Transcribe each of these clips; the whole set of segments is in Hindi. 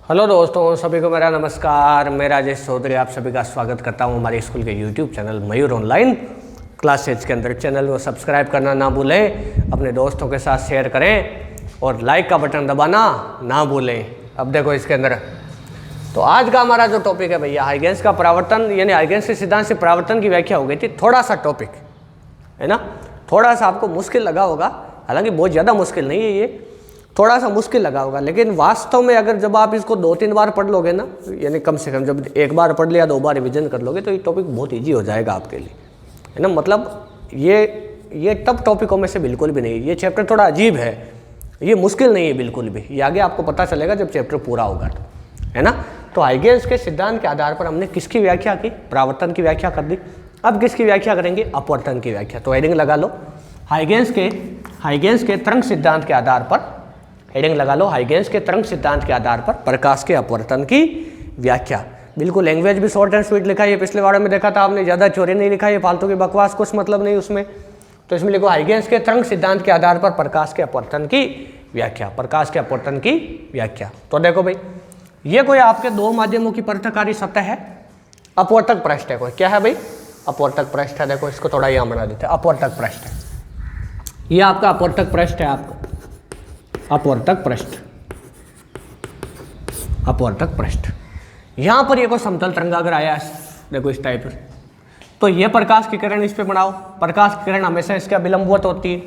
हेलो दोस्तों, सभी को मेरा नमस्कार। मैं राजेश चौधरी आप सभी का स्वागत करता हूं हमारे स्कूल के यूट्यूब चैनल मयूर ऑनलाइन क्लासेज के अंदर। चैनल को सब्सक्राइब करना ना भूलें, अपने दोस्तों के साथ शेयर करें और लाइक का बटन दबाना ना भूलें। अब देखो इसके अंदर तो आज का हमारा जो टॉपिक है भैया, हाइगेंस का परावर्तन यानी हाइगेंस के सिद्धांत से परावर्तन की व्याख्या हो गई थी। थोड़ा सा टॉपिक है ना, थोड़ा सा आपको मुश्किल लगा होगा, हालांकि बहुत ज़्यादा मुश्किल नहीं है, ये थोड़ा सा मुश्किल लगा होगा, लेकिन वास्तव में अगर जब आप इसको 2-3 बार पढ़ लोगे ना, यानी कम से कम जब एक बार पढ़ लिया 2 बार रिवीजन कर लोगे तो ये टॉपिक बहुत इजी हो जाएगा आपके लिए, है ना। मतलब ये टफ टॉपिकों में से बिल्कुल भी नहीं। ये चैप्टर थोड़ा अजीब है, ये मुश्किल नहीं है बिल्कुल भी। ये आगे आपको पता चलेगा जब चैप्टर पूरा होगा तो, है ना। तो हाइगेंस के सिद्धांत के आधार पर हमने किसकी व्याख्या की? परावर्तन की व्याख्या कर दी। अब किसकी व्याख्या करेंगे? अपवर्तन की व्याख्या। तो हेडिंग लगा लो, हाइगेंस के तरंग सिद्धांत के आधार पर, हेडिंग लगा लो, हाइगेंस के तरंग सिद्धांत के आधार पर प्रकाश के अपवर्तन की व्याख्या। बिल्कुल लैंग्वेज भी शॉर्ट एंड स्वीट लिखा है। पिछले बार में देखा था आपने, ज़्यादा चोरी नहीं लिखा है, फालतू की बकवास कुछ मतलब नहीं उसमें। तो इसमें लिखो हाइगेंस के तरंग सिद्धांत के आधार पर प्रकाश के अपवर्तन की व्याख्या, प्रकाश के अपवर्तन की व्याख्या। तो देखो भाई, ये कोई आपके 2 माध्यमों की पृथककारी सतह है, अपवर्तक पृष्ठ है। कोई क्या है भाई? अपवर्तक पृष्ठ है। देखो इसको थोड़ा यहाँ बना देते हैं, अपवर्तक पृष्ठ है। ये आपका अपवर्तक पृष्ठ है, आपका अपवर्तक पृष्ठ, अपवर्तक पृष्ठ। यहाँ पर ये कोई समतल तरंगाग्र आया है, देखो इस टाइप से। तो ये प्रकाश की किरण इस पे बनाओ। प्रकाश की किरण हमेशा इसके अभिलंबवत होती है।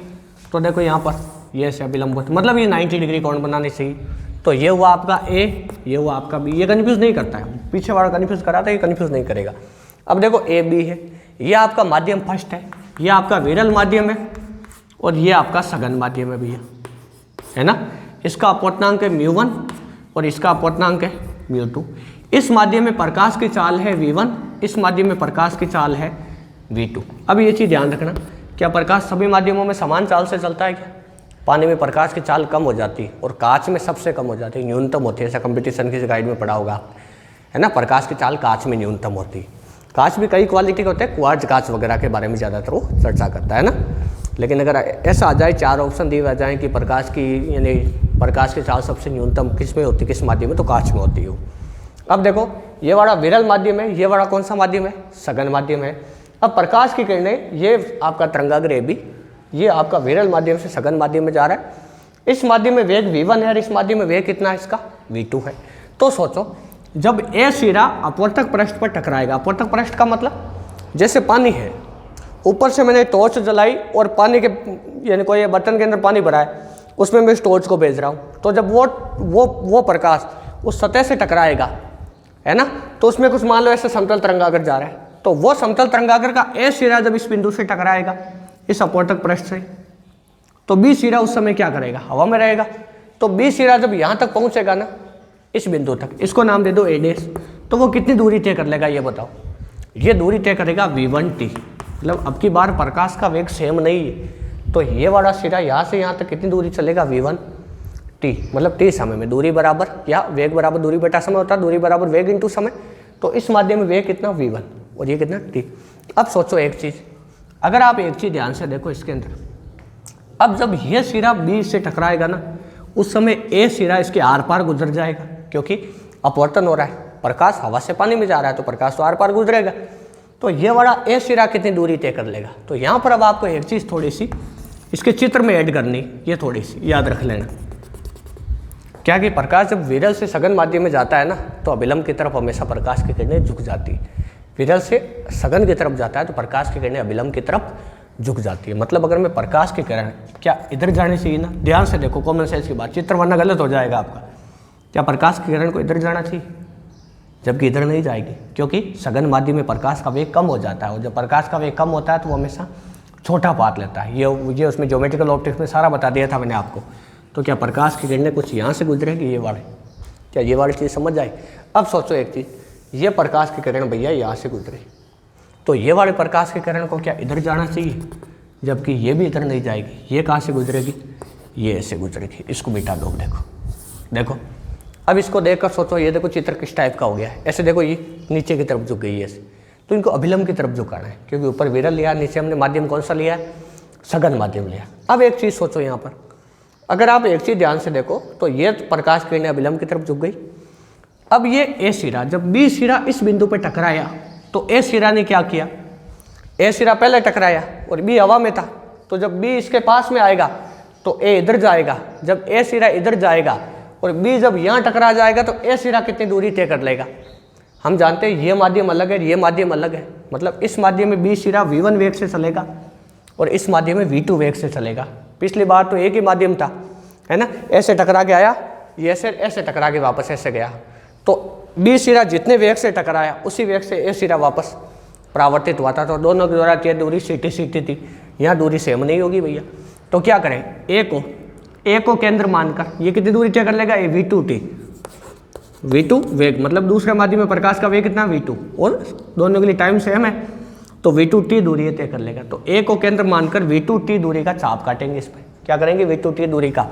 तो देखो यहाँ पर ये ऐसे अभिलंबवत, मतलब ये 90 डिग्री कोण बनाने चाहिए। तो ये हुआ आपका ए, ये हुआ आपका बी। ये कन्फ्यूज नहीं करता है, पीछे वाला कन्फ्यूज करा था, ये कन्फ्यूज नहीं करेगा। अब देखो ए बी है, ये आपका माध्यम फर्स्ट है, ये आपका विरल माध्यम है और ये आपका सघन माध्यम है भैया, है ना। इसका अपवर्तनांक है μ1 और इसका अपवर्तनांक है μ2। इस माध्यम में प्रकाश की चाल है v1, इस माध्यम में प्रकाश की चाल है v2। अब ये चीज़ ध्यान रखना, क्या प्रकाश सभी माध्यमों में समान चाल से चलता है? क्या पानी में प्रकाश की चाल कम हो जाती है और कांच में सबसे कम हो जाती है, न्यूनतम होती है। ऐसा कंपटीशन की गाइड में पढ़ा होगा, है ना। प्रकाश की चाल कांच में न्यूनतम होती है। कांच भी कई क्वालिटी के होते हैं, क्वार्ट्ज कांच वगैरह के बारे में ज़्यादातर वो चर्चा करता है ना। लेकिन अगर ऐसा आ जाए, 4 ऑप्शन दिए आ जाए कि प्रकाश की यानी प्रकाश की चाल सबसे न्यूनतम किस में होती है, किस माध्यम में, तो कांच में होती है। अब देखो ये वाला विरल माध्यम है, ये वाला कौन सा माध्यम है? सघन माध्यम है। अब प्रकाश की किरणें, ये आपका तरंगाग्र भी, ये आपका विरल माध्यम से सघन माध्यम में जा रहा है। इस माध्यम में वेग v1 है और इस माध्यम में वेग कितना है इसका? v2 है। तो सोचो, जब ए सिरा अपवर्तक पृष्ठ पर टकराएगा, अपवर्तक पृष्ठ का मतलब जैसे पानी है, ऊपर से मैंने टॉर्च जलाई और पानी के यानी कोई बर्तन के अंदर पानी भरा है, उसमें मैं इस टॉर्च को भेज रहा हूँ। तो जब वो प्रकाश उस सतह से टकराएगा, है ना, तो उसमें कुछ मान लो ऐसे समतल तरंगाग्र जा रहा है, तो वो समतल तरंगाग्र का ए सिरा जब इस बिंदु से टकराएगा, इस अपवर्तक पृष्ठ से, तो बी सिरा उस समय क्या करेगा? हवा में रहेगा। तो बी सिरा जब यहाँ तक पहुँचेगा ना, इस बिंदु तक, इसको नाम दे दो ए डैश, तो वो कितनी दूरी तय कर लेगा ये बताओ? ये दूरी तय करेगा v1t। मतलब अब की बार प्रकाश का वेग सेम नहीं है, तो ये वाला सिरा यहाँ से यहाँ तक कितनी दूरी चलेगा? v1t। मतलब t समय में दूरी बराबर, या वेग बराबर दूरी बटा समय होता है, दूरी बराबर वेग इंटू समय। तो इस माध्यम में वेग कितना? v1 और ये कितना? t। अब सोचो एक चीज़, अगर आप एक चीज़ ध्यान से देखो इसके अंदर, अब जब ये सिरा b से टकराएगा ना, उस समय ए सिरा इसके आर पार गुजर जाएगा, क्योंकि अपवर्तन हो रहा है, प्रकाश हवा से पानी में जा रहा है, तो प्रकाश तो आर पार गुजरेगा। तो ये वाला ए सिरा कितनी दूरी तय कर लेगा? तो यहाँ पर अब आपको एक चीज़ थोड़ी सी इसके चित्र में ऐड करनी, ये थोड़ी सी याद रख लेना, क्या कि प्रकाश जब विरल से सघन माध्यम में जाता है ना, तो अभिलंब की तरफ हमेशा प्रकाश की किरणें झुक जाती है। विरल से सघन की तरफ जाता है तो प्रकाश की किरणें अभिलंब की तरफ झुक जाती है। मतलब अगर मैं प्रकाश की किरण क्या इधर जानी चाहिए ना, ध्यान से देखो, कॉमन सेंस की बात, चित्र वरना गलत हो जाएगा आपका। क्या प्रकाश की किरण को इधर जाना चाहिए? जबकि इधर नहीं जाएगी, क्योंकि सघन माध्यम में प्रकाश का वेग कम हो जाता है, और जब प्रकाश का वेग कम होता है तो वो हमेशा छोटा पाथ लेता है। ये उसमें ज्योमेट्रिकल ऑप्टिक्स में सारा बता दिया था मैंने आपको। तो क्या प्रकाश की किरणें कुछ यहाँ से गुजरेगी, ये वाले, क्या ये वाली चीज़ समझ आई? अब सोचो एक चीज़, ये प्रकाश की किरण भैया यहाँ से गुजरे, तो ये वाले प्रकाश की किरण को क्या इधर जाना चाहिए? जबकि ये भी इधर नहीं जाएगी, ये कहाँ से गुजरेगी? ये ऐसे गुजरेगी। इसको मिटा दो। देखो अब इसको देखकर सोचो, ये देखो चित्र किस टाइप का हो गया है। ऐसे देखो, ये नीचे की तरफ झुक गई है ऐसे, तो इनको अभिलंब की तरफ झुकाना है, क्योंकि ऊपर विरल लिया, नीचे हमने माध्यम कौन सा लिया है? सघन माध्यम लिया। अब एक चीज़ सोचो, यहाँ पर अगर आप एक चीज़ ध्यान से देखो, तो ये प्रकाश किरणें अभिलंब की तरफ झुक गई, अब ये ए सिरा, जब बी सिरा इस बिंदु पे टकराया तो ए सिरा ने क्या किया, ए सिरा पहले टकराया और बी हवा में था, तो जब बी इसके पास में आएगा तो ए इधर जाएगा, जब ए सिरा इधर जाएगा और बी जब यहाँ टकरा जाएगा तो ए सिरा कितनी दूरी तय कर लेगा। हम जानते हैं ये माध्यम अलग है, ये माध्यम अलग है, मतलब इस माध्यम में बी सिरा v1 वेग से चलेगा और इस माध्यम में v2 वेग से चलेगा। पिछली बार तो एक ही माध्यम था, है ना, ऐसे टकरा के आया, ये ऐसे टकरा के वापस ऐसे गया, तो बी सिरा जितने वेग से टकराया उसी वेग से ए सिरा वापस परावर्तित हुआ था, तो दोनों के द्वारा ये दूरी सीटी सीटी थी, यहाँ दूरी सेम नहीं होगी भैया। तो क्या करें, ए को केंद्र मानकर ये कितनी दूरी तय कर लेगा, ये v2t, v2 वेग, मतलब दूसरे माध्यम में प्रकाश का वेग कितना v2 और दोनों के लिए टाइम सेम है, तो v2t दूरी तय कर लेगा। तो ए को केंद्र मानकर v2t दूरी का चाप काटेंगे, इस पर क्या करेंगे, v2t दूरी का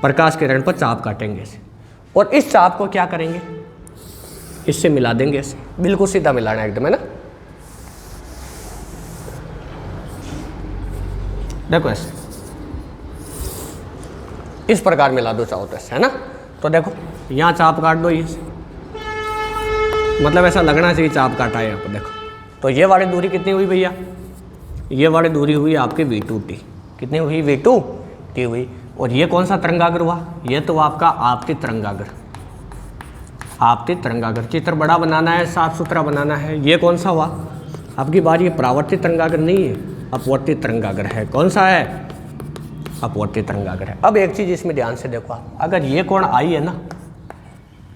प्रकाश किरण पर चाप काटेंगे इसे, और इस चाप को क्या करेंगे, इससे मिला देंगे, इसे बिल्कुल सीधा मिलाना है एकदम, है ना। देखो ऐसे इस प्रकार मिला दो चाहो तो ऐसे, है ना। तो देखो यहाँ चाप काट दो, ये मतलब ऐसा लगना चाहिए चाप काटा है यहाँ पर। देखो तो ये वाली दूरी कितनी हुई भैया, ये वाली दूरी हुई आपकी v2t, कितनी हुई, v2t हुई। और ये कौन सा तरंगाग्र हुआ, ये तो आपका आपतित तरंगाग्र, आपतित तरंगाग्र। चित्र बड़ा बनाना है, साफ सुथरा बनाना है। ये कौन सा हुआ आपकी बार, ये परावर्तित तरंगाग्र नहीं है, अपवर्तित तरंगाग्र है। कौन सा है, अपवर्तित तरंगाग्र है। अब एक चीज़ इसमें ध्यान से देखो आप, अगर ये कोण आई है ना,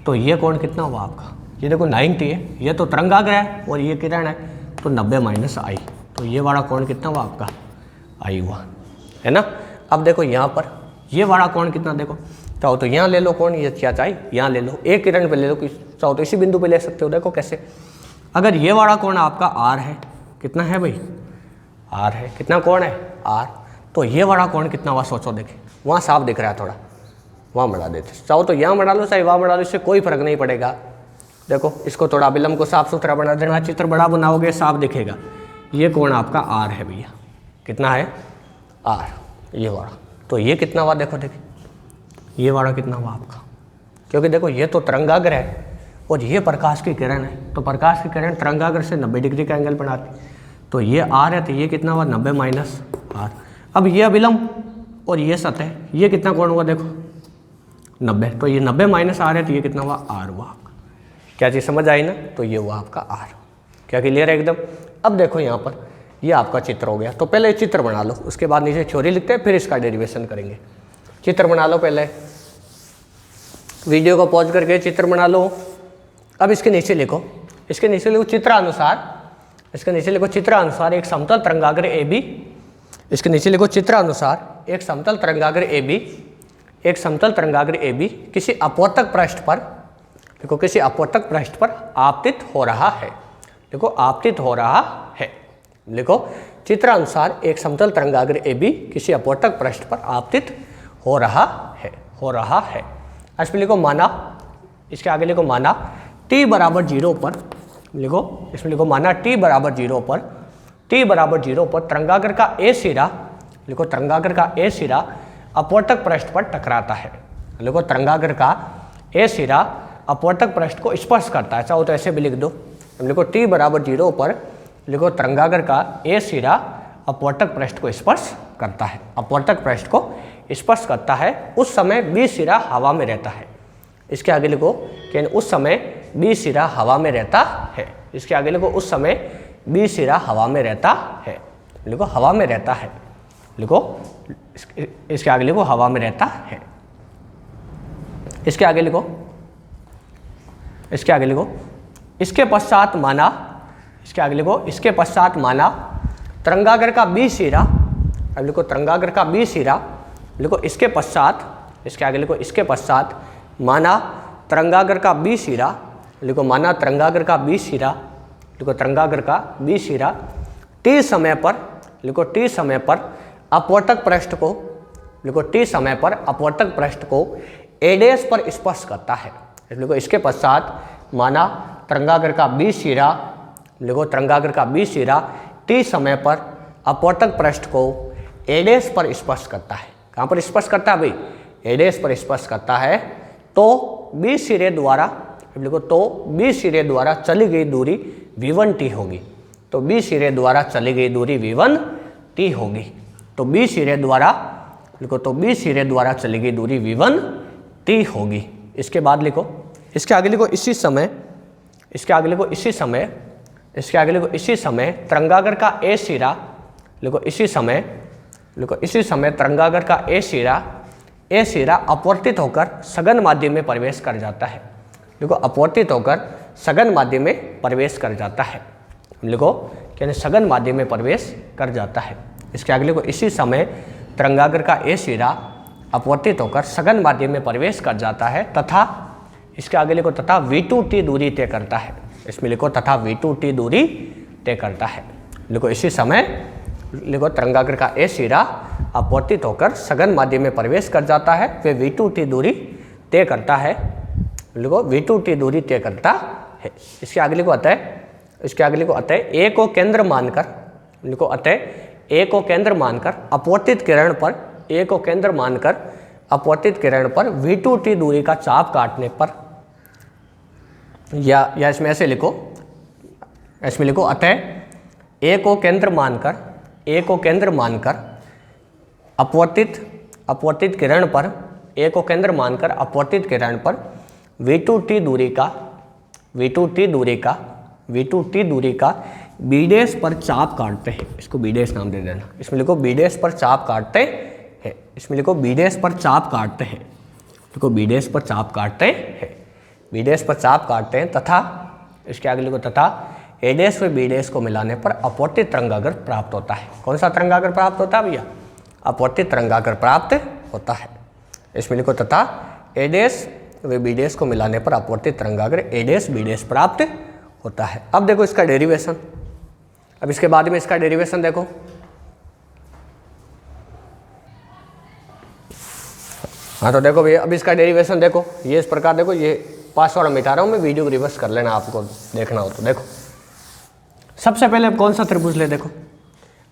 तो ये कोण कितना हुआ आपका, ये देखो 90 है, ये तो तरंगाग्र है और ये किरण है, तो 90 माइनस आई, तो ये वाला कोण कितना हुआ आपका, आई हुआ, है ना। अब देखो यहाँ पर ये वाला कोण कितना, देखो चाहो तो यहाँ ले लो कोण, ये क्या चाहिए यहाँ ले लो, एक किरण पे ले लो, चाहो तो इसी बिंदु पे ले सकते हो। देखो कैसे, अगर ये वाला कोण आपका आर है, कितना है भाई, आर है, कितना कोण है, आर, तो ये वाला कोण कितना हुआ सोचो, देखे वहाँ साफ दिख रहा है, थोड़ा वहाँ बढ़ा देते, चाहो तो यहाँ बढ़ा लो चाहे वहाँ बढ़ा लो, इससे कोई फर्क नहीं पड़ेगा। देखो इसको थोड़ा अभिलंब को साफ सुथरा बना देना, चित्र बड़ा बनाओगे साफ दिखेगा। ये कोण आपका आर है भैया, कितना है, आर, ये वाला, तो ये कितना हुआ, देखो देखिए ये वाला कितना हुआ आपका, क्योंकि देखो ये तो तरंगाग्र है और ये प्रकाश की किरण है, तो प्रकाश की किरण तरंगाग्र से 90 डिग्री का एंगल बनाती, तो ये आर है, तो ये कितना हुआ, 90 माइनस आर। अब ये अभिलंब और ये सतह, ये कितना कोण हुआ, देखो 90, तो ये 90 माइनस आर है, तो ये कितना हुआ, आर हुआ आपका। क्या चीज़ समझ आई ना, तो ये हुआ आपका आर। क्या क्लियर है एकदम। अब देखो यहाँ पर ये आपका चित्र हो गया, तो पहले चित्र बना लो, उसके बाद नीचे थ्योरी लिखते हैं, फिर इसका डेरिवेशन करेंगे। चित्र बना लो पहले, वीडियो को पॉज करके चित्र बना लो। अब इसके नीचे लिखो, इसके नीचे लिखो चित्रानुसार, इसके नीचे लिखो चित्रानुसार एक समतल तरंगाग्र AB, इसके नीचे लिखो चित्रानुसार एक समतल तरंगाग्र AB, एक समतल तरंगाग्र AB किसी अपवर्तक पृष्ठ पर, देखो किसी अपवर्तक पृष्ठ पर आपतित हो रहा है, देखो आपतित हो रहा है, लिखो चित्रानुसार एक समतल तरंगाग्र AB किसी अपवर्तक पृष्ठ पर आपतित हो रहा है, हो रहा है। इसमें लिखो माना, इसके आगे लिखो माना t बराबर 0 पर, लिखो इसमें लिखो माना t बराबर 0 पर, t बराबर 0 पर तरंगाग्र का ए सिरा, लिखो तरंगाग्र का ए सिरा अपवर्तक पृष्ठ पर टकराता है, लिखो तरंगाग्र का ए सिरा अपवर्तक पृष्ठ को स्पर्श करता है, चाहो तो ऐसे भी लिख दो, लिखो t बराबर 0 पर, लिखो तरंगाग्र का ए सिरा अपवर्तक पृष्ठ को स्पर्श करता है, अपवर्तक पृष्ठ को स्पर्श करता है, उस समय बी सिरा हवा में रहता है। इसके आगे लिखो कि उस समय बी सिरा हवा में रहता है, इसके आगे लिखो उस समय बी सिरा हवा में रहता है, लिखो हवा में रहता है, लिखो इसके आगे लिखो हवा में रहता है, इसके आगे लिखो, इसके आगे लिखो इसके पश्चात माना, इसके आगे लिखो इसके पश्चात माना तरंगाग्र का बी सिरा, अब लिखो तरंगाग्र का बी सिरा, लिखो इसके पश्चात, इसके आगे लिखो इसके पश्चात माना तरंगाग्र का बी सिरा, लिखो माना तरंगाग्र का बी सिरा, लिखो तरंगाग्र का बी सिरा t समय पर, लिखो t समय पर अपवर्तक पृष्ठ को, लिखो t समय पर अपवर्तक पृष्ठ को a' पर स्पर्श करता है, लिखो इसके पश्चात माना तरंगाग्र का बी सिरा, लिखो तरंगाग्र का बी सिरा t समय पर अपवर्तक पृष्ठ को a' पर स्पर्श करता है। कहाँ पर स्पर्श करता है भाई, a' पर स्पर्श करता है, तो बी सिरे द्वारा अब लिखो तो बी सिरे द्वारा चली गई दूरी v1t होगी। तो बी सिरे द्वारा चली गई दूरी v1t होगी। तो बी सिरे द्वारा लिखो, तो बी सिरे द्वारा चली गई दूरी v1t होगी। इसके बाद लिखो, इसके आगे लिखो इसी समय, इसके आगे लिखो इसी समय, इसके आगे लिखो इसी समय तरंगागर का ए सिरा, लिखो इसी समय, लिखो इसी समय तरंगागर का ए सिरा अपवर्तित होकर सघन माध्यम में प्रवेश कर जाता है। लिखो अपवर्तित होकर सघन माध्यम में प्रवेश कर जाता है। लिखो यानी सघन माध्यम में प्रवेश कर जाता है। इसके आगे लिखो इसी समय तरंगागर का ए सिरा अपवर्तित होकर सघन माध्यम में प्रवेश कर जाता है तथा, इसके आगे लिखो तथा v2t दूरी तय करता है। इसमें लिखो तथा v2t दूरी तय करता है। लिखो इसी समय लिखो तरंगागर का ए सिरा अपवर्तित होकर सघन माध्यम में प्रवेश कर जाता है, वे v2t दूरी तय करता है। लिखो v2t दूरी तय करता है। इसके आगे लिखो अतः, इसके आगे लिखो अतः ए को केंद्र मानकर, लिखो अतः ए को केंद्र मानकर अपवर्तित किरण पर, ए को केंद्र मानकर अपवर्तित किरण पर v2t दूरी का चाप काटने पर, या इसमें ऐसे लिखो, इसमें लिखो अतः ए को केंद्र मानकर, ए को केंद्र मानकर अपवर्तित किरण पर, ए को केंद्र मानकर अपवर्तित किरण पर v2t दूरी का बी डैश पर चाप काटते हैं। इसको बी डैश नाम दे देना। इसमें लिखो बी डैश पर चाप काटते हैं। इसमें लिखो बी डैश पर चाप काटते हैं। लिखो बी डैश पर चाप काटते हैं, बी डैश पर चाप काटते हैं तथा, इसके आगे लिखो तथा ए डैश व बी डैश को मिलाने पर अपवर्तित तरंगागर प्राप्त होता है। कौन सा तरंगागर प्राप्त होता है भैया? अपवर्तित तरंगागर प्राप्त होता है। इसमें लिखो तथा ए डैश व बी डैश को मिलाने पर अपवर्तित तरंगागर ए डैश बी डैश प्राप्त होता है। अब देखो इसका डेरिवेशन, अब इसके बाद में इसका डेरिवेशन देखो। हाँ तो देखो भैया अब इसका डेरिवेशन देखो, ये इस प्रकार देखो, ये पासवर्ड मिटा रहा हूँ मैं, वीडियो को रिवर्स कर लेना आपको देखना हो तो। देखो सबसे पहले अब कौन सा त्रिभुज ले, देखो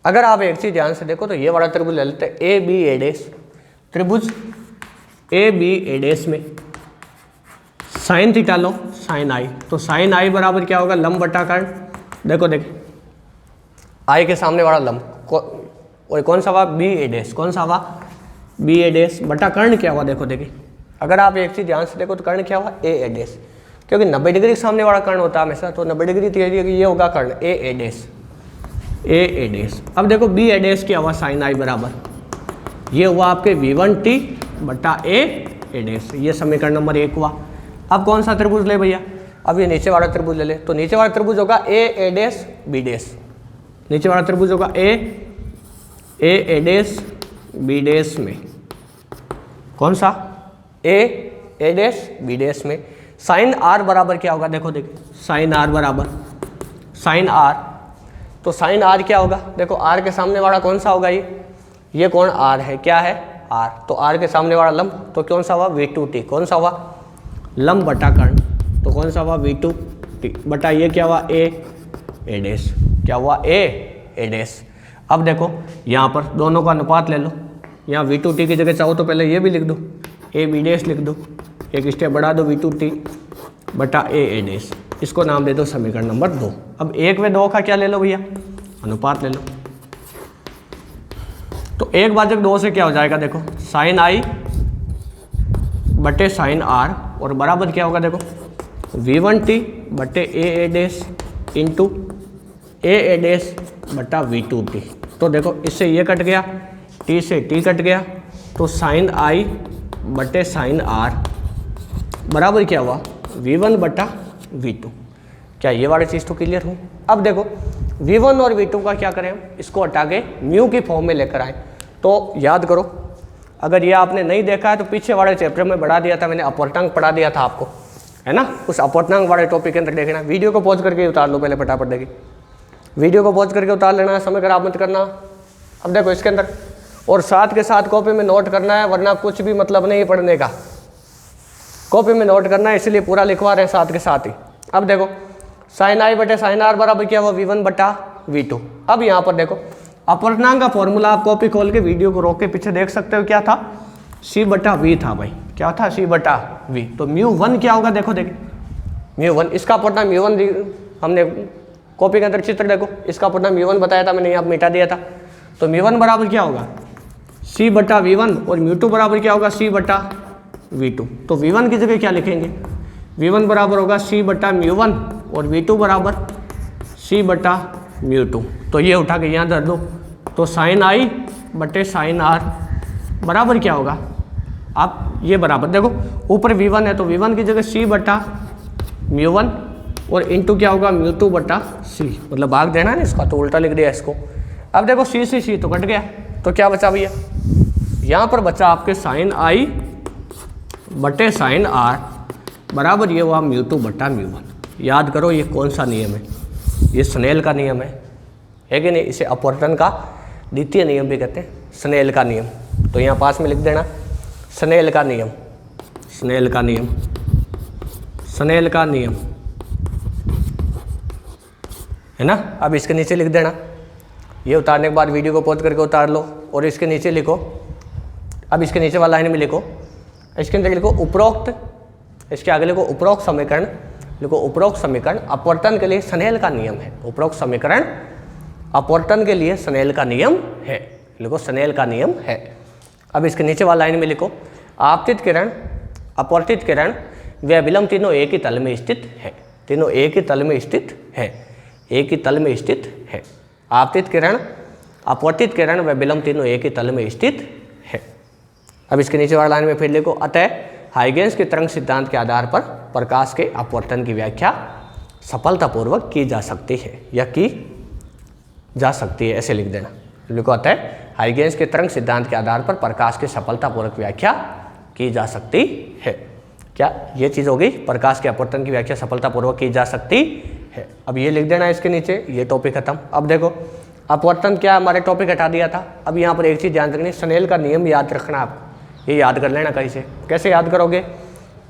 अगर आप एक चीज ध्यान से देखो तो ये वाला त्रिभुज ले लेते हैं ए बी ए डैश। त्रिभुज ए बी ए डैश में साइन थीटा लो, साइन आई, तो साइन आई बराबर क्या होगा? लंब बटा कर्ण। देखो देखो आई के सामने वाला लंब कौन सा हुआ? बी ए डैश। कौन सा हुआ? बी ए डैश बटा कर्ण क्या हुआ? देखो देखिए अगर आप एक चीज ध्यान से देखो तो कर्ण क्या हुआ? ए ए डैश, क्योंकि 90 डिग्री के सामने वाला कर्ण होता है हमेशा, तो 90 डिग्री तो ये होगा कर्ण ए ए डैश, ए ए डैश। अब देखो बी ए डैश क्या हुआ? साइन आई बराबर ये हुआ आपके v1t बटा ए ए डैश। ये समीकरण नंबर 1 हुआ। अब कौन सा त्रिभुज ले भैया? अब ये नीचे वाला त्रिभुज ले ले, तो नीचे वाला त्रिभुज होगा ए ए डैश बी डैश। नीचे वाला त्रिभुज होगा ए ए डैश बी डैश में, कौन सा? ए ए डैश बी डैश में साइन आर बराबर क्या होगा? देखो देखिए साइन आर बराबर साइन आर, तो साइन आर क्या होगा? देखो आर के सामने वाला कौन सा होगा? ये कौन? आर है, क्या है? आर। तो आर के सामने वाला लंब, तो कौन सा हुआ? v2t। कौन सा हुआ? लंब बटा कर्ण, तो कौन सा हुआ? v2t बटा ये क्या हुआ? ए ए डैश। क्या हुआ? ए ए डैश। अब देखो यहाँ पर दोनों का अनुपात ले लो, यहाँ v2t की जगह चाहो तो पहले ये भी लिख दो, ए बी डैश लिख दो, एक स्टेप बढ़ा दो v2t बटा ए ए डैश। इसको नाम दे दो समीकरण नंबर 2। अब 1 व 2 का क्या ले लो भैया? अनुपात ले लो। तो 1/2 से क्या हो जाएगा? देखो साइन आई बटे साइन आर और बराबर क्या होगा? देखो v1t बटे ए ए डैश इंटू ए ए डैश बटा v2t। तो देखो इससे ये कट गया, t से t कट गया, तो साइन आई बटे साइन आर बराबर क्या हुआ? v1 बटा v2। क्या ये वाली चीज़ तो क्लियर हुई? अब देखो v1 और v2 का क्या करें? इसको हटा के म्यू की फॉर्म में लेकर आए। तो याद करो, अगर ये आपने नहीं देखा है तो पीछे वाले चैप्टर में बढ़ा दिया था मैंने, अपवर्तनांक पढ़ा दिया था आपको, है ना? उस अपवर्तनांक वाले टॉपिक के अंदर देखना। वीडियो को पॉज करके उतार लो पहले फटाफट, देखिए वीडियो को पॉज करके उतार लेना है, समय खराब मत करना। अब देखो इसके अंदर, और साथ के साथ कॉपी में नोट करना है, वरना कुछ भी मतलब नहीं पढ़ने का। कॉपी में नोट करना है, इसलिए पूरा लिखवा रहे हैं साथ के साथ ही। अब देखो साइन आई बटे साइन आर बराबर क्या हुआ? v1 बटा v2। अब यहाँ पर देखो अपवर्तनांक का फॉर्मूला आप कॉपी खोल के वीडियो को रोक के पीछे देख सकते हो, क्या था? c बटा v था भाई। क्या था? c बटा v। तो म्यू 1 क्या होगा? देखो देखिए μ1, इसका अपवर्तन μ1 हमने कॉपी के अंदर चित्र देखो, इसका अपवर्तन μ1 बताया था, मैंने यहाँ मिटा दिया था। तो μ1 बराबर क्या होगा c/v1 और μ2 बराबर क्या होगा c/v2। तो v1 की जगह क्या लिखेंगे, v1 बराबर होगा c/μ1 और v2 बराबर c/μ2। तो ये उठा के यहाँ धर दो, तो sin i बटे sin r बराबर क्या होगा, आप ये बराबर देखो ऊपर v1 है तो v1 की जगह c/μ1 और इंटू क्या होगा μ2/c, मतलब भाग देना है इसका, तो उल्टा लिख दिया इसको। अब देखो c से c तो कट गया, तो क्या बचा भैया, यहाँ पर बचा आपके sin i बटे sin r बराबर ये हुआ μ2/μ1। याद करो ये कौन सा नियम है, ये स्नेल का नियम है कि नहीं, इसे अपवर्तन का द्वितीय नियम भी कहते हैं, स्नेल का नियम। तो यहाँ पास में लिख देना स्नेल का नियम, स्नेल का नियम, स्नेल का नियम है ना। अब इसके नीचे लिख देना, ये उतारने के बाद वीडियो को पॉज करके उतार लो और इसके नीचे लिखो, अब इसके नीचे वाला लाइन में लिखो, इसके अंदर लिखो उपरोक्त, इसके आगे लिखो उपरोक्त समीकरण, लिखो उपरोक्त समीकरण अपवर्तन के लिए स्नेल का नियम है, उपरोक्त समीकरण अपवर्तन के लिए स्नेल का नियम है, लिखो स्नेल का नियम है। अब इसके नीचे वाला लाइन में लिखो आपतित किरण, अपवर्तित किरण व विलंब तीनों एक ही तल में स्थित है, तीनों एक ही तल में स्थित है, एक ही तल में स्थित है। आपतित किरण, अपवर्तित किरण व विलंब तीनों एक ही तल में स्थित है। अब इसके नीचे वाला लाइन में फिर लिखो अतः हाइगेंस के तरंग सिद्धांत के आधार पर प्रकाश के अपवर्तन की व्याख्या सफलतापूर्वक की जा सकती है या की जा सकती है, ऐसे लिख देना। लिखो अतः हाइगेंस के तरंग सिद्धांत के आधार पर प्रकाश की सफलतापूर्वक व्याख्या की जा सकती है। क्या ये चीज़ हो गई, प्रकाश के अपवर्तन की व्याख्या सफलतापूर्वक की जा सकती है। अब ये लिख देना इसके नीचे, ये टॉपिक खत्म। अब देखो अपवर्तन क्या हमारे टॉपिक हटा दिया था। अब यहाँ पर एक चीज़ ध्यान रखनी, स्नेल का नियम याद रखना, आपको ये याद कर लेना कहीं से। कैसे याद करोगे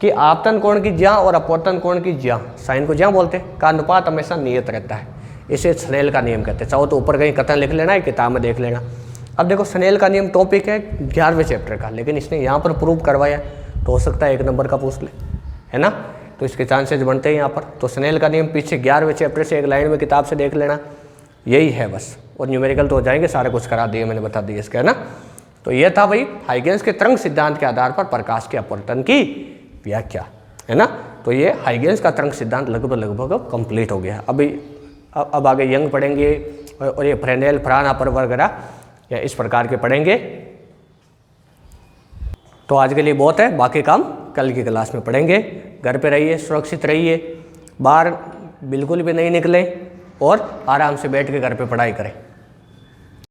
कि आपतन कोण की ज्या और अपवर्तन कोण की ज्या, साइन को ज्या बोलते हैं, का अनुपात हमेशा नियत रहता है, इसे स्नेल का नियम कहते हैं। चाहो तो ऊपर कहीं कथन लिख लेना है, किताब में देख लेना। अब देखो स्नेल का नियम टॉपिक है 11वें चैप्टर का, लेकिन इसने यहाँ पर प्रूव करवाया तो हो सकता है 1 नंबर का पूछ ले, है ना, तो इसके चांसेस बनते हैं यहाँ पर। तो स्नेल का नियम पीछे 11वें चैप्टर से एक लाइन में किताब से देख लेना, यही है बस। और न्यूमेरिकल तो हो जाएंगे, सारा कुछ करा दिए मैंने, बता दिया इसका, है ना। तो ये था भाई हाइगेंस के तरंग सिद्धांत के आधार पर प्रकाश के अपवर्तन की व्याख्या, है ना। तो ये हाइगेंस का तरंग सिद्धांत लगभग कंप्लीट हो गया। अब आगे यंग पढ़ेंगे और ये फ्रेनेल, फ्रान वगैरह या इस प्रकार के पढ़ेंगे। तो आज के लिए बहुत है, बाकी काम कल की क्लास में पढ़ेंगे। घर पे रहिए, सुरक्षित रहिए, बाहर बिल्कुल भी नहीं निकलें और आराम से बैठ के घर पे पढ़ाई करें।